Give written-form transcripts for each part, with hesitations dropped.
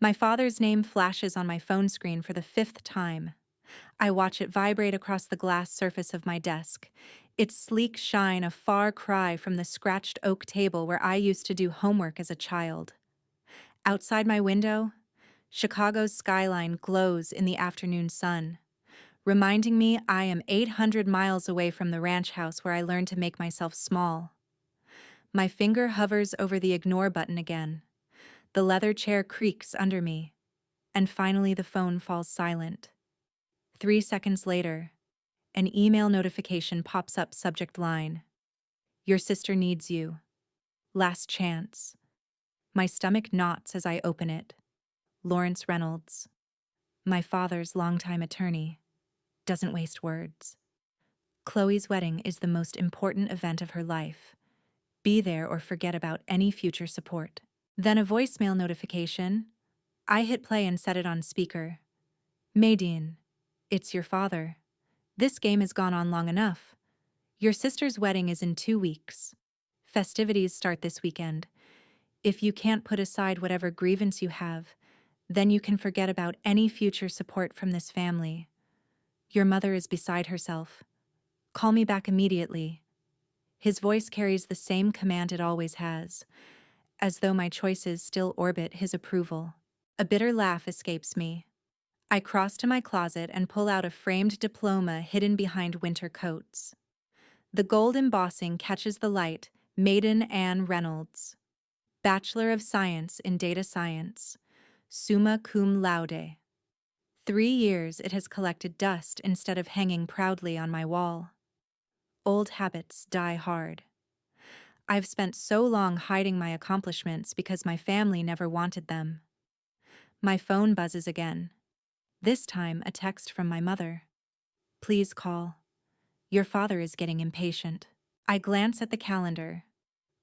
My father's name flashes on my phone screen for the fifth time. I watch it vibrate across the glass surface of my desk, its sleek shine a far cry from the scratched oak table where I used to do homework as a child. Outside my window, Chicago's skyline glows in the afternoon sun, reminding me I am 800 miles away from the ranch house where I learned to make myself small. My finger hovers over the ignore button again. The leather chair creaks under me, and finally the phone falls silent. 3 seconds later, an email notification pops up, subject line: "Your sister needs you. Last chance." My stomach knots as I open it. Lawrence Reynolds, my father's longtime attorney, doesn't waste words. Chloe's wedding is the most important event of her life. Be there or forget about any future support. Then a voicemail notification. I hit play and set it on speaker. "Maydeen, it's your father. This game has gone on long enough. Your sister's wedding is in 2 weeks. Festivities start this weekend. If you can't put aside whatever grievance you have, then you can forget about any future support from this family. Your mother is beside herself. Call me back immediately." His voice carries the same command it always has, as though my choices still orbit his approval. A bitter laugh escapes me. I cross to my closet and pull out a framed diploma hidden behind winter coats. The gold embossing catches the light. Maiden Ann Reynolds, Bachelor of Science in Data Science, summa cum laude. 3 years it has collected dust instead of hanging proudly on my wall. Old habits die hard. I've spent so long hiding my accomplishments because my family never wanted them. My phone buzzes again. This time a text from my mother. "Please call. Your father is getting impatient." I glance at the calendar.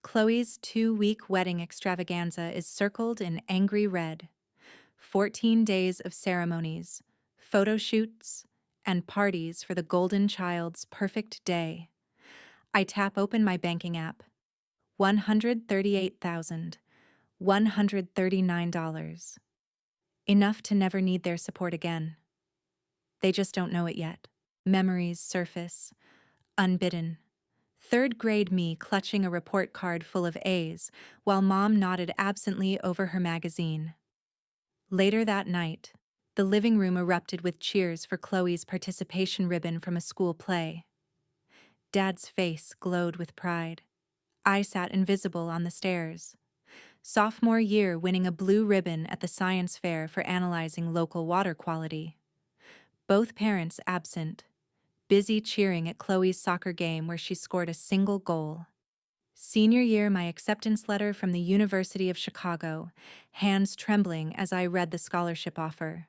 Chloe's 2-week wedding extravaganza is circled in angry red. 14 days of ceremonies, photo shoots, and parties for the golden child's perfect day. I tap open my banking app. $138,139. Enough to never need their support again. They just don't know it yet. Memories surface, unbidden. Third grade me clutching a report card full of A's, while Mom nodded absently over her magazine. Later that night, the living room erupted with cheers for Chloe's participation ribbon from a school play. Dad's face glowed with pride. I sat invisible on the stairs. Sophomore year winning a blue ribbon at the science fair for analyzing local water quality. Both parents absent, busy cheering at Chloe's soccer game where she scored a single goal. Senior year, my acceptance letter from the University of Chicago, hands trembling as I read the scholarship offer.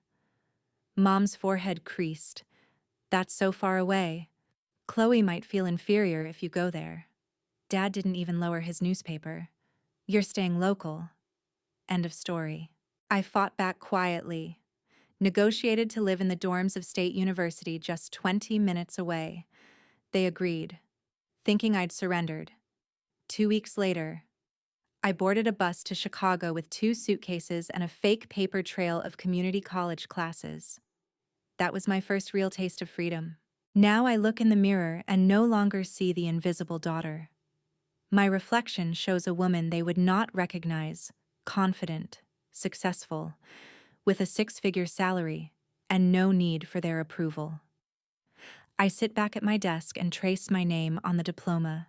Mom's forehead creased. "That's so far away. Chloe might feel inferior if you go there." Dad didn't even lower his newspaper. "You're staying local." End of story. I fought back quietly. Negotiated to live in the dorms of State University just 20 minutes away. They agreed, thinking I'd surrendered. 2 weeks later, I boarded a bus to Chicago with 2 suitcases and a fake paper trail of community college classes. That was my first real taste of freedom. Now I look in the mirror and no longer see the invisible daughter. My reflection shows a woman they would not recognize, confident, successful, with a 6-figure salary and no need for their approval. I sit back at my desk and trace my name on the diploma.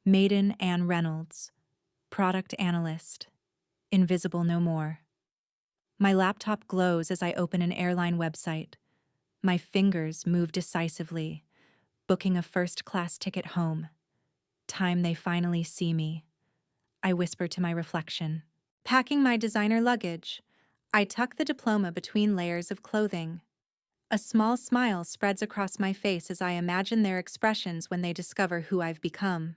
Maiden Ann Reynolds, Product Analyst, invisible no more. My laptop glows as I open an airline website. My fingers move decisively, booking a first-class ticket home. Time they finally see me. I whisper to my reflection. Packing my designer luggage, I tuck the diploma between layers of clothing. A small smile spreads across my face as I imagine their expressions when they discover who I've become.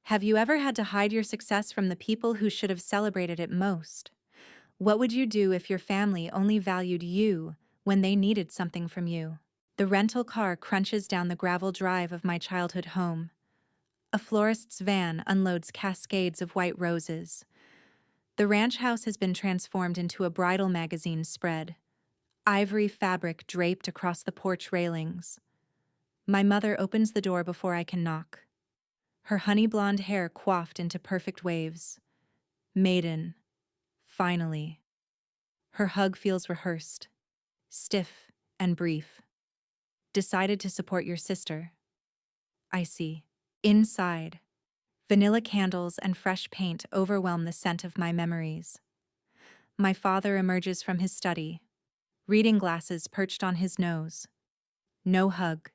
Have you ever had to hide your success from the people who should have celebrated it most? What would you do if your family only valued you when they needed something from you? The rental car crunches down the gravel drive of my childhood home. A florist's van unloads cascades of white roses. The ranch house has been transformed into a bridal magazine spread, ivory fabric draped across the porch railings. My mother opens the door before I can knock, her honey blonde hair coiffed into perfect waves. Maiden, finally. Her hug feels rehearsed, stiff and brief. Decided to support your sister. I see. Inside, vanilla candles and fresh paint overwhelm the scent of my memories. My father emerges from his study, reading glasses perched on his nose. No hug,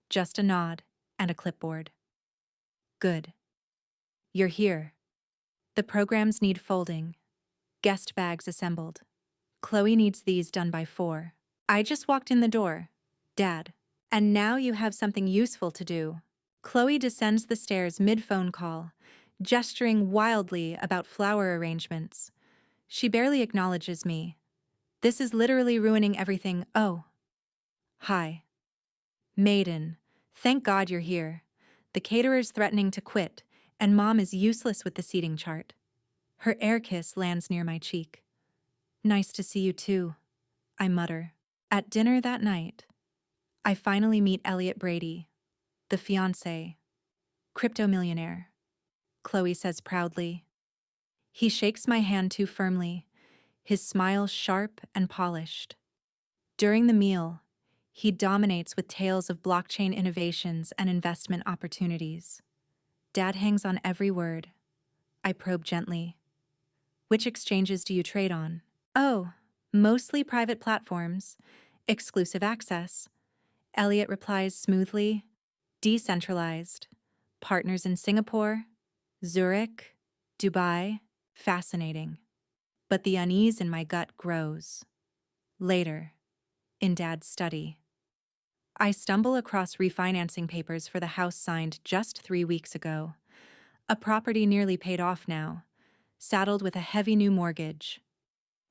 just a nod and a clipboard. Good. You're here. The programs need folding, guest bags assembled. Chloe needs these done by 4. I just walked in the door, Dad. And now you have something useful to do. Chloe descends the stairs mid-phone call, gesturing wildly about flower arrangements. She barely acknowledges me. This is literally ruining everything. Oh. Hi. Maiden. Thank God you're here. The caterer's threatening to quit, and Mom is useless with the seating chart. Her air kiss lands near my cheek. Nice to see you too, I mutter. At dinner that night, I finally meet Elliot Brady, the fiancé, crypto millionaire, Chloe says proudly. He shakes my hand too firmly, his smile sharp and polished. During the meal, he dominates with tales of blockchain innovations and investment opportunities. Dad hangs on every word. I probe gently. Which exchanges do you trade on? Oh, mostly private platforms, exclusive access. Elliot replies smoothly. Decentralized. Partners in Singapore, Zurich, Dubai. Fascinating. But the unease in my gut grows. Later, in Dad's study, I stumble across refinancing papers for the house signed just 3 weeks ago. A property nearly paid off now, saddled with a heavy new mortgage.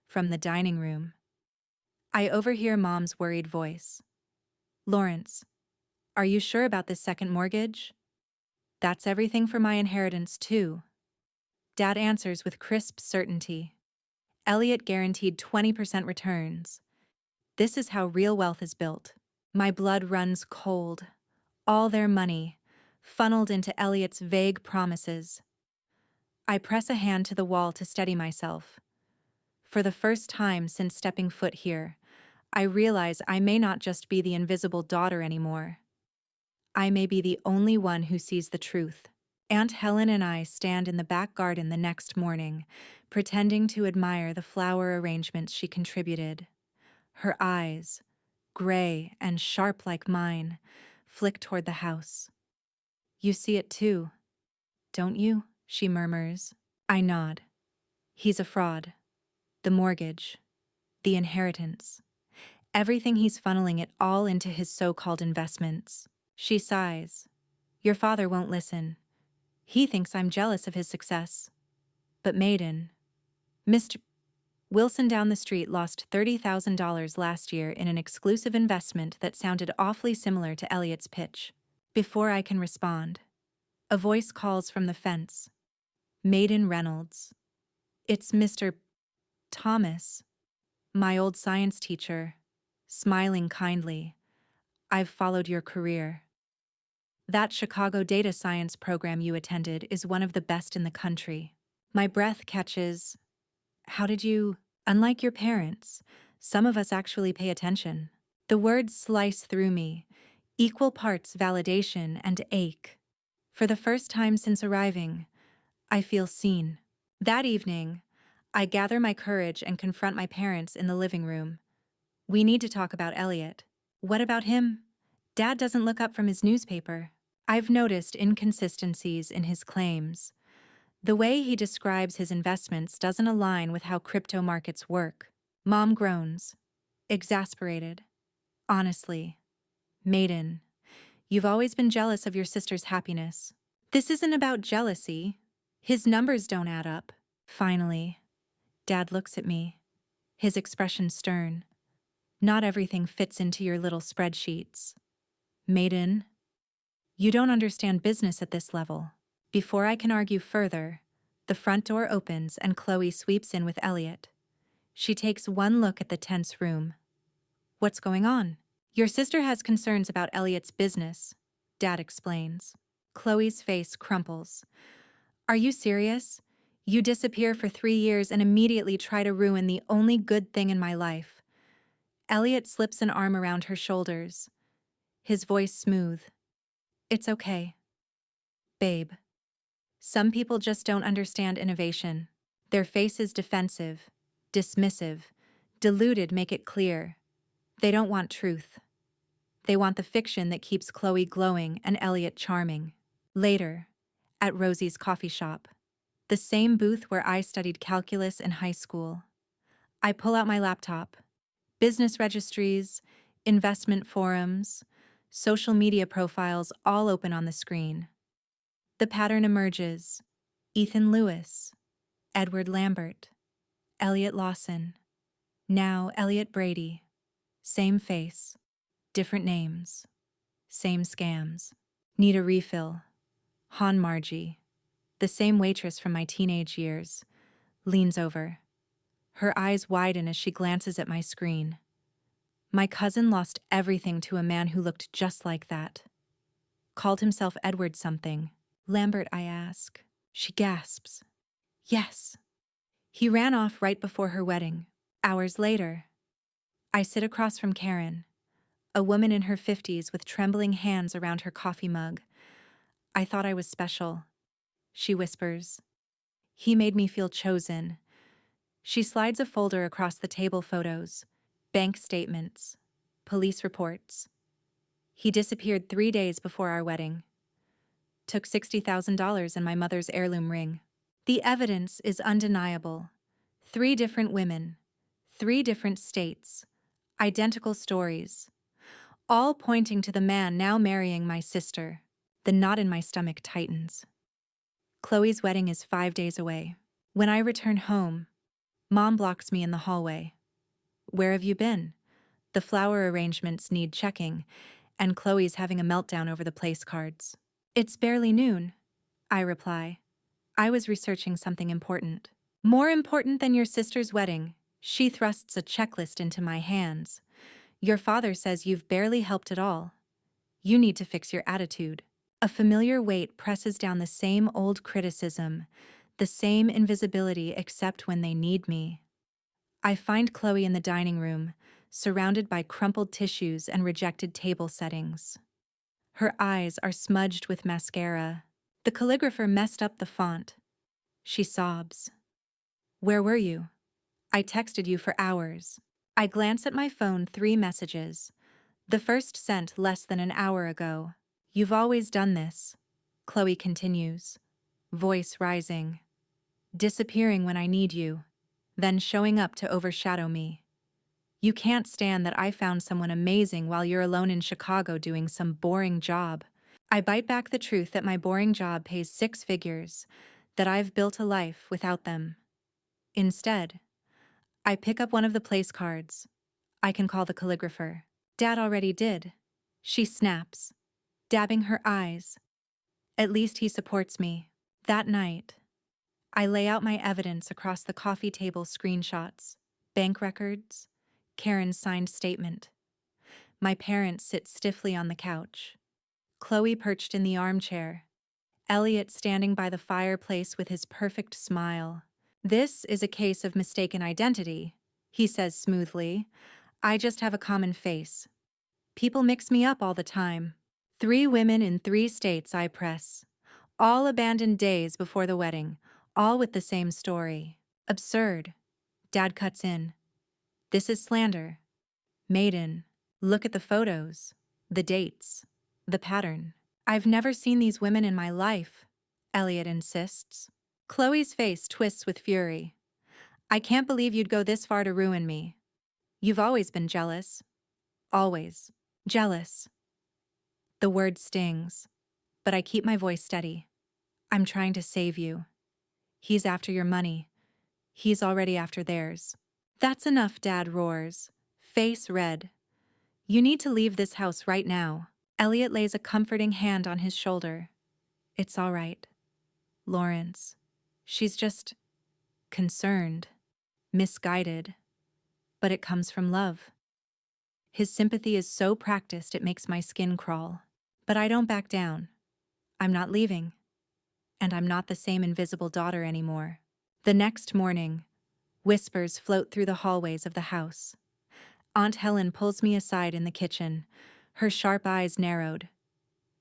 From the dining room, I overhear Mom's worried voice. Lawrence, are you sure about this second mortgage? That's everything for my inheritance, too. Dad answers with crisp certainty. Elliot guaranteed 20% returns. This is how real wealth is built. My blood runs cold. All their money, funneled into Elliot's vague promises. I press a hand to the wall to steady myself. For the first time since stepping foot here, I realize I may not just be the invisible daughter anymore. I may be the only one who sees the truth. Aunt Helen and I stand in the back garden the next morning, pretending to admire the flower arrangements she contributed. Her eyes, gray and sharp like mine, flick toward the house. You see it too, don't you? She murmurs. I nod. He's a fraud. The mortgage, the inheritance, everything he's funneling it all into his so-called investments. She sighs. Your father won't listen. He thinks I'm jealous of his success. But Maiden, Mr. Wilson down the street lost $30,000 last year in an exclusive investment that sounded awfully similar to Elliot's pitch. Before I can respond, a voice calls from the fence. Maiden Reynolds. It's Mr. Thomas, my old science teacher, smiling kindly. I've followed your career. That Chicago data science program you attended is one of the best in the country. My breath catches. How did you? Unlike your parents, some of us actually pay attention. The words slice through me, equal parts validation and ache. For the first time since arriving, I feel seen. That evening, I gather my courage and confront my parents in the living room. We need to talk about Elliot. What about him? Dad doesn't look up from his newspaper. I've noticed inconsistencies in his claims. The way he describes his investments doesn't align with how crypto markets work. Mom groans, exasperated. Honestly, Maiden, you've always been jealous of your sister's happiness. This isn't about jealousy. His numbers don't add up. Finally, Dad looks at me, his expression stern. Not everything fits into your little spreadsheets. Maiden, you don't understand business at this level. Before I can argue further, The front door opens and Chloe sweeps in with Elliot. She takes one look at the tense room. What's going on? Your sister has concerns about Elliot's business, Dad explains. Chloe's face crumples. Are you serious? You disappear for 3 years and immediately try to ruin the only good thing in my life. Elliot slips an arm around her shoulders, his voice smooth. It's okay, babe. Some people just don't understand innovation. Their faces defensive, dismissive, deluded make it clear. They don't want truth. They want the fiction that keeps Chloe glowing and Elliot charming. Later, at Rosie's coffee shop, the same booth where I studied calculus in high school. I pull out my laptop. Business registries, investment forums, social media profiles all open on the screen. The pattern emerges. Ethan Lewis, Edward Lambert, Elliot Lawson, now Elliot Brady. Same face, different names, same scams. Need a refill. Han Margie, the same waitress from my teenage years, leans over. Her eyes widen as she glances at my screen. My cousin lost everything to a man who looked just like that. Called himself Edward something. Lambert, I ask. She gasps. Yes. He ran off right before her wedding. Hours later, I sit across from Karen, a woman in her 50s with trembling hands around her coffee mug. I thought I was special, she whispers. He made me feel chosen. She slides a folder across the table: photos, bank statements, police reports. He disappeared 3 days before our wedding. Took $60,000 and my mother's heirloom ring. The evidence is undeniable. 3 different women, 3 different states, identical stories, all pointing to the man now marrying my sister. The knot in my stomach tightens. Chloe's wedding is 5 days away. When I return home, Mom blocks me in the hallway. Where have you been? The flower arrangements need checking, and Chloe's having a meltdown over the place cards. It's barely noon, I reply. I was researching something important. More important than your sister's wedding. She thrusts a checklist into my hands. Your father says you've barely helped at all. You need to fix your attitude. A familiar weight presses down, the same old criticism, the same invisibility except when they need me. I find Chloe in the dining room, surrounded by crumpled tissues and rejected table settings. Her eyes are smudged with mascara. The calligrapher messed up the font. She sobs. Where were you? I texted you for hours. I glance at my phone: 3 messages. The first sent less than an hour ago. You've always done this, Chloe continues, voice rising. Disappearing when I need you, then showing up to overshadow me. You can't stand that I found someone amazing while you're alone in Chicago doing some boring job. I bite back the truth that my boring job pays 6 figures, that I've built a life without them. Instead, I pick up one of the place cards. I can call the calligrapher. Dad already did. She snaps, dabbing her eyes. At least he supports me. That night, I lay out my evidence across the coffee table: screenshots, bank records, Karen's signed statement. My parents sit stiffly on the couch. Chloe perched in the armchair. Elliot standing by the fireplace with his perfect smile. This is a case of mistaken identity, he says smoothly. I just have a common face. People mix me up all the time. 3 women in 3 states, I press. All abandoned days before the wedding, all with the same story. Absurd. Dad cuts in. This is slander. Maiden. Look at the photos, the dates, the pattern. I've never seen these women in my life, Elliot insists. Chloe's face twists with fury. I can't believe you'd go this far to ruin me. You've always been jealous. Always. Jealous. The word stings, but I keep my voice steady. I'm trying to save you. He's after your money. He's already after theirs. That's enough, Dad roars, face red. You need to leave this house right now. Elliot lays a comforting hand on his shoulder. It's all right, Lawrence. She's just concerned, misguided, but it comes from love. His sympathy is so practiced it makes my skin crawl. But I don't back down. I'm not leaving. And I'm not the same invisible daughter anymore. The next morning, whispers float through the hallways of the house. Aunt Helen pulls me aside in the kitchen, her sharp eyes narrowed.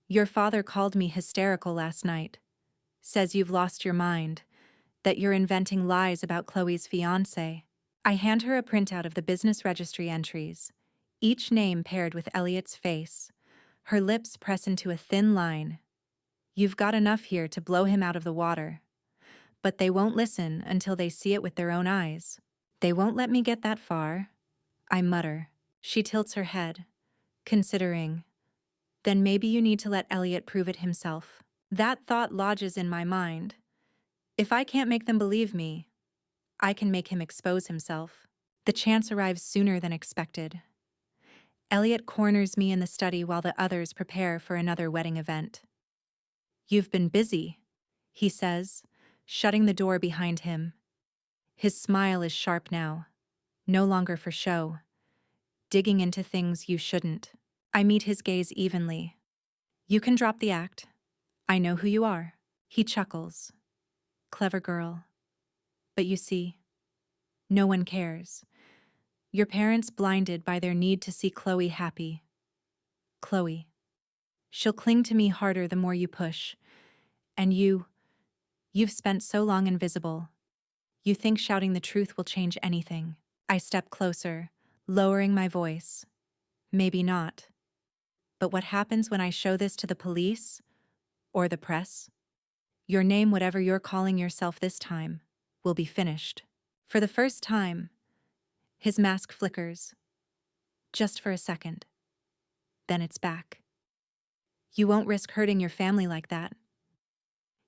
Your father called me hysterical last night. Says you've lost your mind, that you're inventing lies about Chloe's fiancé. I hand her a printout of the business registry entries, each name paired with Elliot's face. Her lips press into a thin line. You've got enough here to blow him out of the water. But they won't listen until they see it with their own eyes. They won't let me get that far, I mutter. She tilts her head, considering. Then maybe you need to let Elliot prove it himself. That thought lodges in my mind. If I can't make them believe me, I can make him expose himself. The chance arrives sooner than expected. Elliot corners me in the study while the others prepare for another wedding event. You've been busy, he says, shutting the door behind him. His smile is sharp now, no longer for show, digging into things you shouldn't. I meet his gaze evenly. You can drop the act. I know who you are. He chuckles. Clever girl. But you see, no one cares. Your parents blinded by their need to see Chloe happy. Chloe. She'll cling to me harder the more you push. And you've spent so long invisible. You think shouting the truth will change anything. I step closer, lowering my voice. Maybe not. But what happens when I show this to the police? Or the press? Your name, whatever you're calling yourself this time, will be finished. For the first time, his mask flickers. Just for a second. Then it's back. You won't risk hurting your family like that.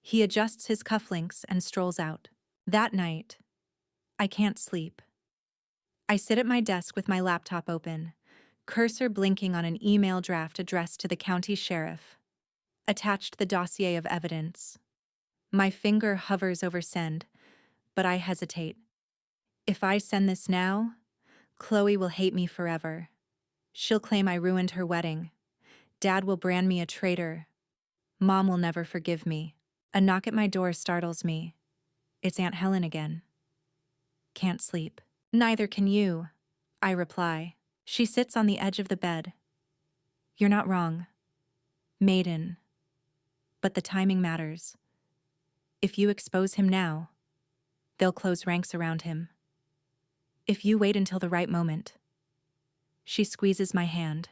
He adjusts his cufflinks and strolls out. That night, I can't sleep. I sit at my desk with my laptop open, cursor blinking on an email draft addressed to the county sheriff. Attached the dossier of evidence. My finger hovers over send, but I hesitate. If I send this now, Chloe will hate me forever. She'll claim I ruined her wedding. Dad will brand me a traitor. Mom will never forgive me. A knock at my door startles me. It's Aunt Helen again. Can't sleep. Neither can you, I reply. She sits on the edge of the bed. You're not wrong. Maiden. But the timing matters. If you expose him now, they'll close ranks around him. If you wait until the right moment. She squeezes my hand.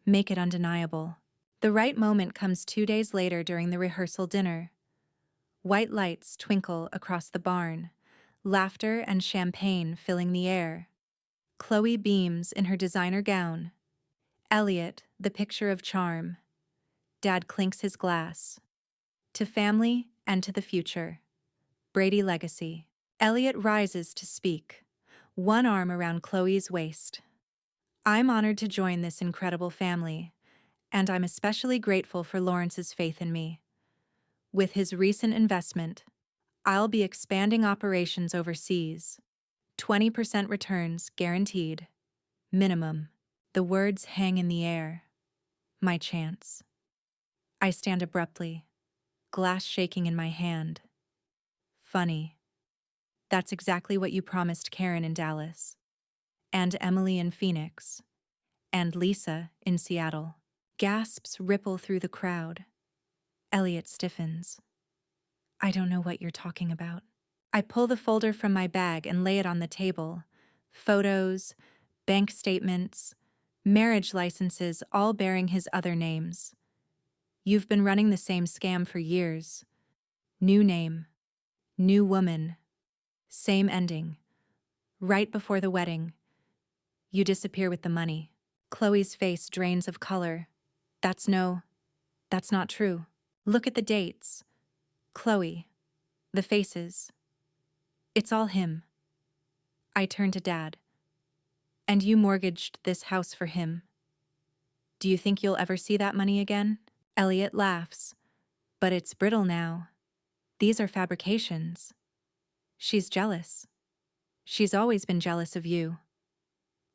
Make it undeniable. The right moment comes 2 days later during the rehearsal dinner. White lights twinkle across the barn, laughter and champagne filling the air. Chloe beams in her designer gown. Elliot, the picture of charm. Dad clinks his glass. To family and to the future. Brady legacy. Elliot rises to speak, one arm around Chloe's waist. I'm honored to join this incredible family, and I'm especially grateful for Lawrence's faith in me. With his recent investment, I'll be expanding operations overseas. 20% returns guaranteed. Minimum. The words hang in the air. My chance. I stand abruptly, glass shaking in my hand. Funny. That's exactly what you promised Karen in Dallas. And Emily in Phoenix. And Lisa in Seattle. Gasps ripple through the crowd. Elliot stiffens. I don't know what you're talking about. I pull the folder from my bag and lay it on the table. Photos, bank statements, marriage licenses, all bearing his other names. You've been running the same scam for years. New name. New woman. Same ending. Right before the wedding. You disappear with the money. Chloe's face drains of color. That's not true. Look at the dates. Chloe. The faces. It's all him. I turn to Dad. And you mortgaged this house for him. Do you think you'll ever see that money again? Elliot laughs. But it's brittle now. These are fabrications. She's jealous. She's always been jealous of you.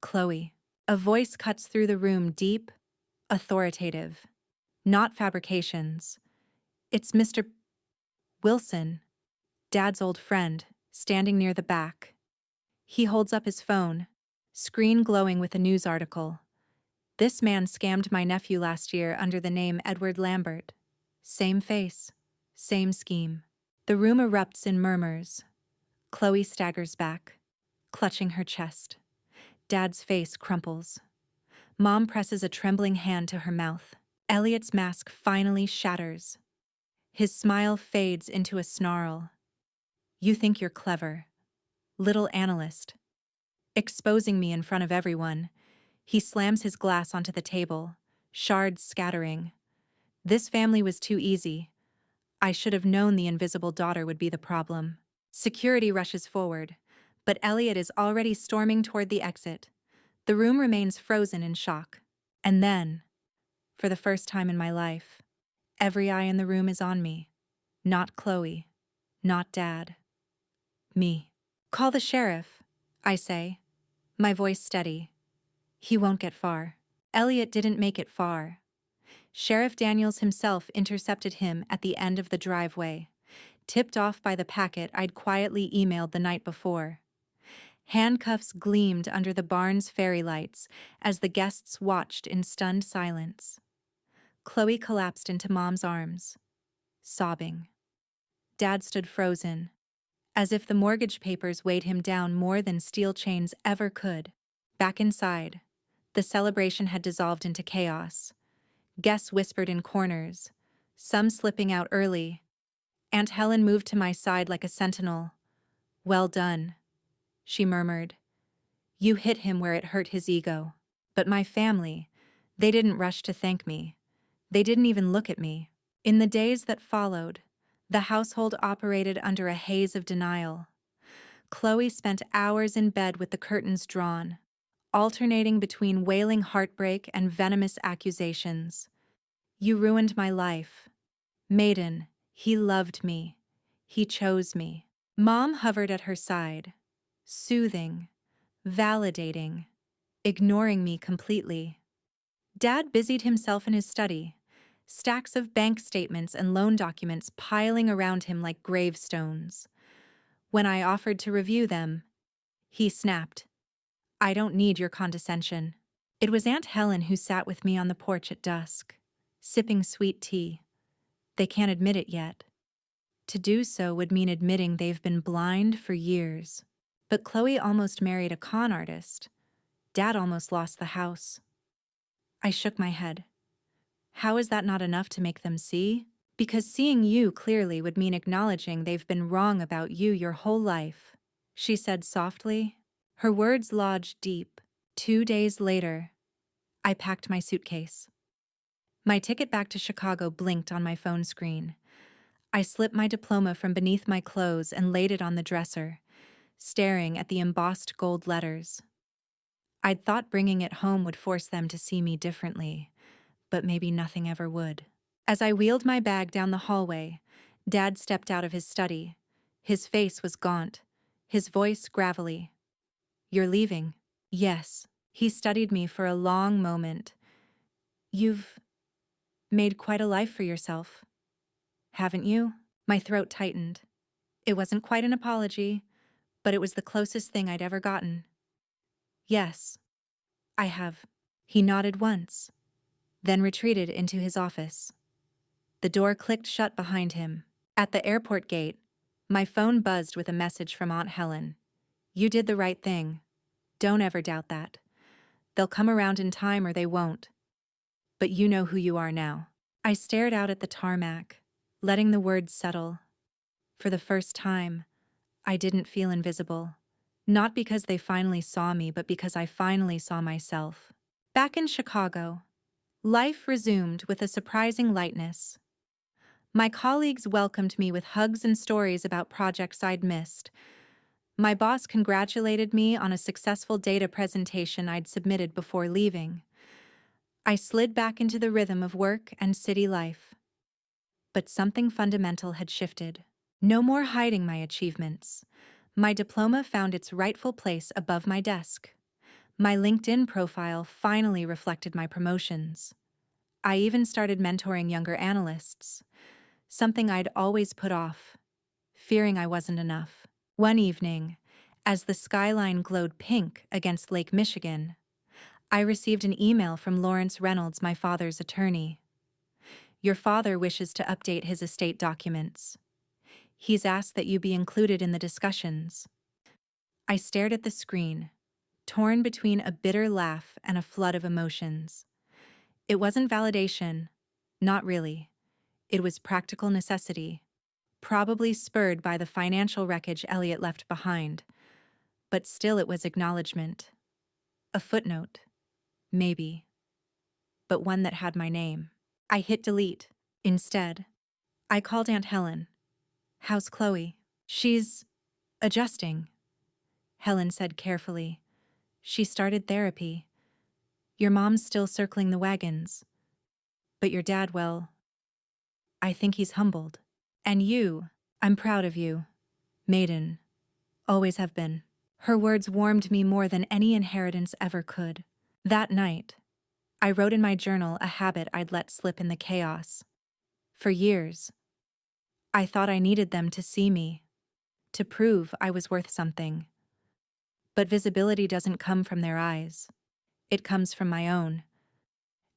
Chloe. A voice cuts through the room, deep, authoritative. Not fabrications. It's Mr. Wilson, Dad's old friend, standing near the back. He holds up his phone, screen glowing with a news article. This man scammed my nephew last year under the name Edward Lambert. Same face, same scheme. The room erupts in murmurs. Chloe staggers back, clutching her chest. Dad's face crumples. Mom presses a trembling hand to her mouth. Elliot's mask finally shatters. His smile fades into a snarl. You think you're clever. Little analyst. Exposing me in front of everyone. He slams his glass onto the table, shards scattering. This family was too easy. I should have known the invisible daughter would be the problem. Security rushes forward, but Elliot is already storming toward the exit. The room remains frozen in shock. And then, for the first time in my life, every eye in the room is on me. Not Chloe. Not Dad. Me. Call the sheriff, I say, my voice steady. He won't get far. Elliot didn't make it far. Sheriff Daniels himself intercepted him at the end of the driveway, tipped off by the packet I'd quietly emailed the night before. Handcuffs gleamed under the barn's fairy lights as the guests watched in stunned silence. Chloe collapsed into Mom's arms, sobbing. Dad stood frozen, as if the mortgage papers weighed him down more than steel chains ever could. Back inside, the celebration had dissolved into chaos. Guests whispered in corners, some slipping out early. Aunt Helen moved to my side like a sentinel. Well done, she murmured. You hit him where it hurt his ego. But my family, they didn't rush to thank me. They didn't even look at me. In the days that followed, the household operated under a haze of denial. Chloe spent hours in bed with the curtains drawn, alternating between wailing heartbreak and venomous accusations. You ruined my life. Maiden, he loved me. He chose me. Mom hovered at her side, soothing, validating, ignoring me completely. Dad busied himself in his study, stacks of bank statements and loan documents piling around him like gravestones. When I offered to review them, he snapped, I don't need your condescension. It was Aunt Helen who sat with me on the porch at dusk, sipping sweet tea. They can't admit it yet. To do so would mean admitting they've been blind for years. But Chloe almost married a con artist. Dad almost lost the house. I shook my head. How is that not enough to make them see? Because seeing you clearly would mean acknowledging they've been wrong about you your whole life, she said softly. Her words lodged deep. 2 days later, I packed my suitcase. My ticket back to Chicago blinked on my phone screen. I slipped my diploma from beneath my clothes and laid it on the dresser, staring at the embossed gold letters. I'd thought bringing it home would force them to see me differently, but maybe nothing ever would. As I wheeled my bag down the hallway, Dad stepped out of his study. His face was gaunt, his voice gravelly. You're leaving? Yes. He studied me for a long moment. You've made quite a life for yourself, haven't you? My throat tightened. It wasn't quite an apology, but it was the closest thing I'd ever gotten. Yes, I have. He nodded once, then retreated into his office. The door clicked shut behind him. At the airport gate, my phone buzzed with a message from Aunt Helen. You did the right thing. Don't ever doubt that. They'll come around in time or they won't. But you know who you are now. I stared out at the tarmac, letting the words settle. For the first time, I didn't feel invisible. Not because they finally saw me, but because I finally saw myself. Back in Chicago, life resumed with a surprising lightness. My colleagues welcomed me with hugs and stories about projects I'd missed. My boss congratulated me on a successful data presentation I'd submitted before leaving. I slid back into the rhythm of work and city life. But something fundamental had shifted. No more hiding my achievements. My diploma found its rightful place above my desk. My LinkedIn profile finally reflected my promotions. I even started mentoring younger analysts, something I'd always put off, fearing I wasn't enough. One evening, as the skyline glowed pink against Lake Michigan, I received an email from Lawrence Reynolds, my father's attorney. Your father wishes to update his estate documents. He's asked that you be included in the discussions. I stared at the screen, torn between a bitter laugh and a flood of emotions. It wasn't validation, not really. It was practical necessity, probably spurred by the financial wreckage Elliot left behind. But still it was acknowledgement. A footnote, maybe, but one that had my name. I hit delete. Instead, I called Aunt Helen. How's Chloe? She's adjusting, Helen said carefully. She started therapy. Your mom's still circling the wagons. But your dad, well, I think he's humbled. And you, I'm proud of you. Maiden. Always have been. Her words warmed me more than any inheritance ever could. That night, I wrote in my journal a habit I'd let slip in the chaos. For years, I thought I needed them to see me, to prove I was worth something. But visibility doesn't come from their eyes. It comes from my own.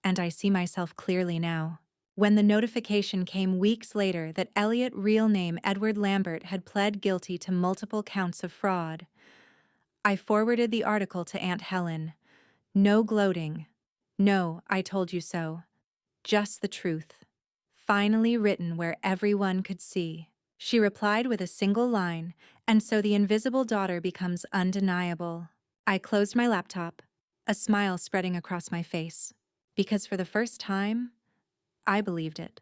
And I see myself clearly now. When the notification came weeks later that Elliot, real name Edward Lambert, had pled guilty to multiple counts of fraud, I forwarded the article to Aunt Helen. No gloating. No, I told you so. Just the truth. Finally written where everyone could see. She replied with a single line, and so the invisible daughter becomes undeniable. I closed my laptop, a smile spreading across my face, because for the first time, I believed it.